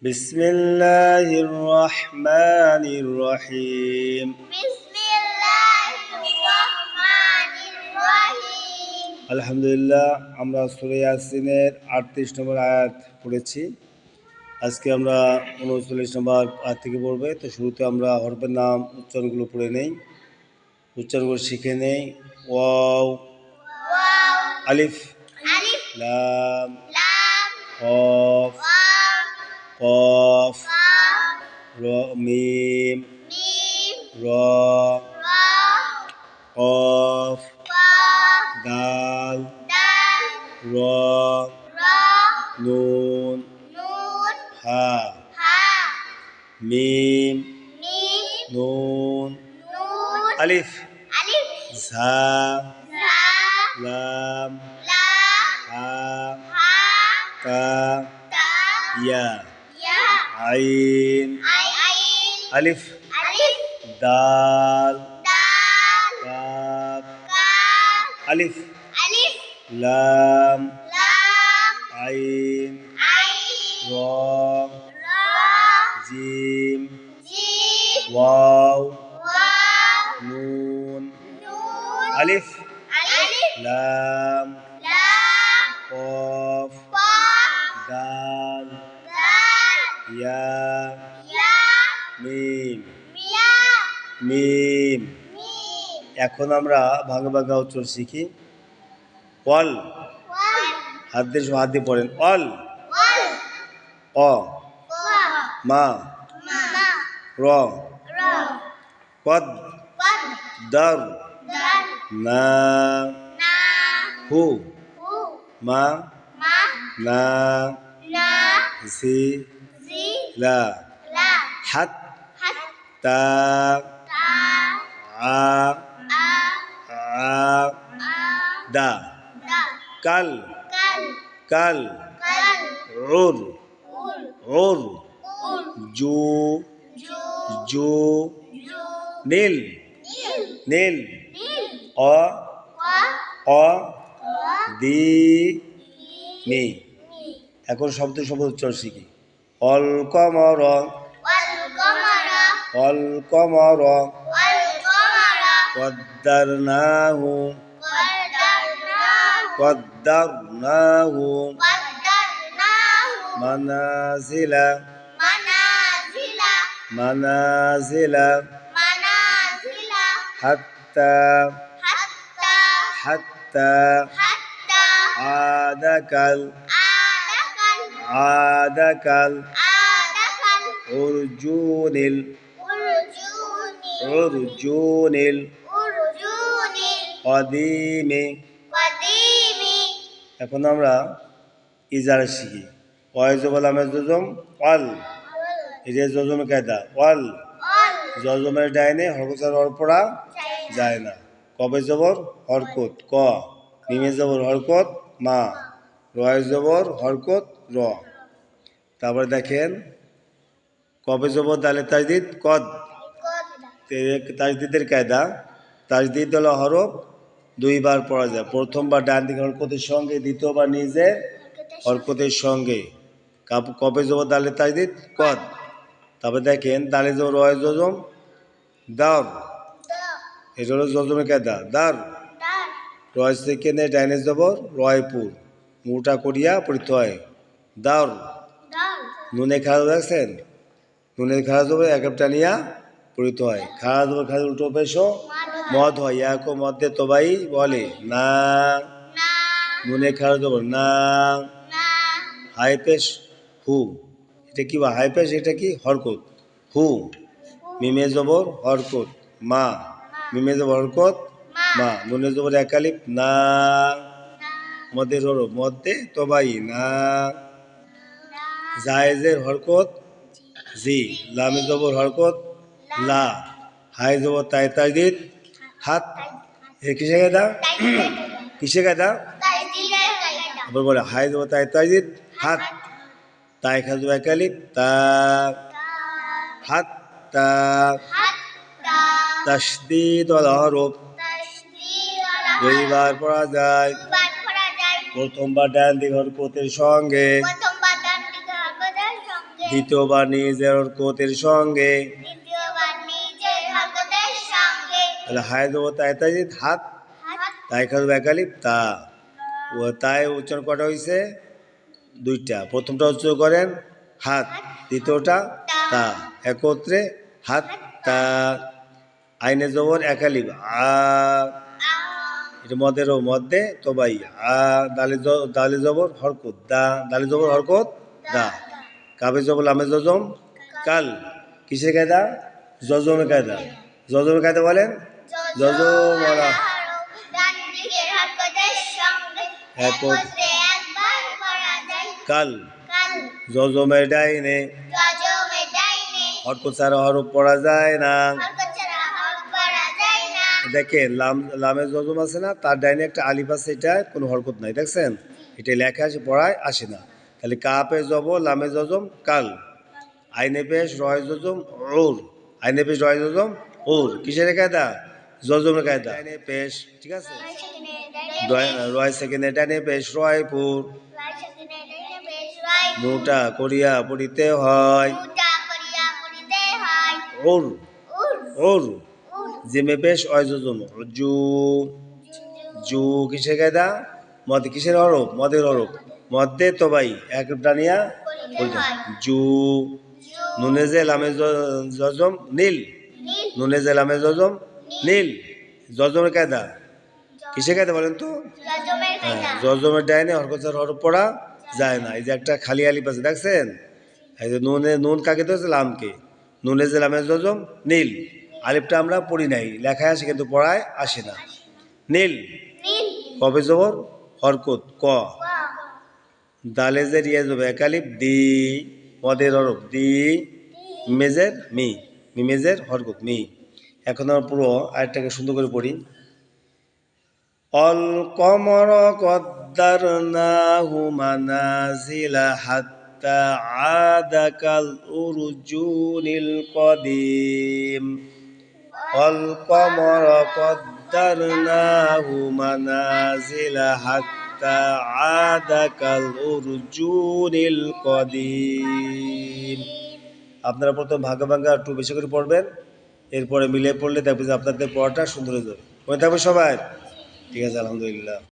বিসমিল্লাহির রহমানির রহিম। আলহামদুলিল্লাহ, আমরা সূরা ইয়াসিনের 38 নম্বর আয়াত পড়েছি। আজকে আমরা 39 নম্বর আয়াত থেকে পড়বে। তো শুরুতে আমরা হরফের নাম উচ্চারণগুলো পড়ে নেই, উচ্চারণগুলো শিখে নেই। ওয়াও, আলিফ, লাম, কফ, কফ, র, মিম, র, কফ, দাল, র, নুন, হা, মিম, নুন, আলিফ, ঝা, লাম, হা, কা, ইয়া, আইন, আলিফ, দাল, কাফ, আলিফ, লাম, আইন, র, জিম, ওয়াও, নুন, আলিফ, লাম, কফ, দাল, ইয়া, মিম, মিম। এখন আমরা ভাঙা ভাঙা উচ্চারণ শিখি। অল, হাত দিয়ে পড়েন। অল, অ, মা, র, কদ, দার, না, হু, মা, না, জি, লা, হাত, তা, আ, দা, কাল, কাল, উর, উর, জু, জু, নীল, নীল, অ, অ, দি, নি। এখন শব্দ উচ্চারণ শিখি। অল কমর, অল কমর, কদ্দারনাহু, কদ্দারনাহু, মানাজিলা, মানাজিলা, হাত্তা, হাত্তা, আদাকাল, আদাকাল, উরজুনিল, উরজুনিল, কদিমে। এখন আমরা ইজারা শিখি। ওয়াইজবল আমের জজম, অল, এটা জজমের কায়দা। অল, জজমের ডাইনে হরকতের অর পড়া যায় না। কবে জবর হরকত ক, মিমে জবর হরকত মা, রয় জবর হরকত র। তারপরে দেখেন কবে জবর দালে তাজদিদ কদ, তাজদিদের কায়দা। তাজদিদ হলো হরফ দুইবার পড়া যায়। প্রথমবার ডান দিকে হরকতের সঙ্গে, দ্বিতীয়বার নিজে হরকতের সঙ্গে। কবে জবর দালে তাজদিদ কদ। তারপরে দেখেন দালে জবর রয় জজম দার, এটা হলো জজমের কায়দা। দার, রয় সেকেন্ডে ডাইনে জবর রয়পুর, মুটা করিয়া পড়িতে হয়। দার, নুনে খারাপ দেখছেন, নুনের খারাপ জবর এক টানিয়া পড়িতে হয়। খারাপ জবর খারাপ উল্টো পেশ মদ হয়, এক মধ্যে তোবাই বলে না, নুনে খারাপ জবর না, হাই পেশ হু, এটা কি বা হাই পেশ, এটা কি হরকত হু, মিমে জবর হরকত মা, মিমে জবর হরকত মা, নুনে জবর একালিপ না, মধ্যে রোরো মধ্যে তোবাই না, জায়েজের হরকত জি, লামে জবর হরকত লা, হাই জবর তাই তাজদিদ হাত। কিসে কায়দা, কিসে কায়দা, আবার বলে হাই জবর তাই তাজদিদ হাত, তাই খাজু একালিপ তা, হাত তা, তাসদিদ ওয়াল হরফ দুইবার পড়া যায়। প্রথমবার ডান দিক হরকতের সঙ্গে, দ্বিতীয়বার নিজের হরকতের সঙ্গে। দ্বিতীয়বার নিজের হরকতের সঙ্গে। তাহলে হায় জবর তাই তাজদিদ হাত, তাই খাজু একালিপ তা। ও তাই উচ্চারণ কটা হয়েছে? দুইটা। প্রথমটা উচ্চারণ করেন হাত, দ্বিতীয়টা তা, একত্রে হাত তা। আইনে জবর একালিপ আ, এটা মদেরও মধ্যে তো ভাই আ। দালে জবর হরকত দা, দালে জবর হরকত দা। কাবে জবর লামে জজম কাল। কিসের কায়দা? জজমের কায়দা। জজমের কায়দা বলেন জজম ওরা ডান দিকের হরকতের সঙ্গে একত্রে একবার পড়া যায়। কাল কাল। জজমের ডাইনে জজমের ডাইনে হরকত ছাড়া হরফ পড়া যায় না। হরকত ছাড়া হরফ পড়া যায় না। দেখেন লামে জজম আছে না, তার ডাইনে একটা আলিফ আছে, এটা কোনো হরকত নাই, দেখছেন? এটা লেখা আছে, পড়ায় আসে না। তাহলে কাপে জব লামে জজম কাল। আইনে পেশ রয় জজম ওর। আইনে পেশ রয় জজম ওর। কিসের কায়দা? জজমের কায়দা। আইনে পেশ, ঠিক আছে? রয় সেকেন্ডে ডাইনে পেশ রয়পুর। মোটা করিয়া পড়িতে হয় ওর। ওর জিমে পেশ অয় জজম জু। জু কিসের কায়দা? মদ কিসের হরফ? মদের হরফ। মধ্যে তো ভাই এক টানিয়া জু। নুনে যে লামে জজম নীল। নুনে যে লামে জজম নীল। জজমের কায়দা কিসের কায়দা বলেন তো? হ্যাঁ, জজমের ডাইনে হরকত হরফ পড়া যায় না। এই যে একটা খালি আলিফ আছে, দেখছেন? এই যে নুনে, নুন কাকে তো লামকে। নুনে যে লামে জজম নীল। আলিফটা আমরা পড়ি নাই, লেখায় আসে কিন্তু পড়ায় আসে না। নীল। কবে জবর হরকত ক। দালে যে রিয়া যাবে একালিপ দি। মদের হরফ দি। মেজের মি, মেজের হরকত মি। এখন আমরা পুরো আরেকটাকে সুন্দর করে পড়ি। অল কমর কদ্দারনাহু মানাজিলা হাত্তা আদাকাল উরজুনিল কদিম। অল কমর কদ্দারনাহু মানাজিলা হাত্তা আদাকাল উরজুনিল কদিম। আপনারা প্রথম ভাগে ভাগে একটু বেশি করে পড়বেন, এরপরে মিলে পড়লে দেখবেন যে আপনাদের পড়াটা সুন্দর হয়ে যাবে। মনে থাকবে সবাই? ঠিক আছে, আলহামদুলিল্লাহ।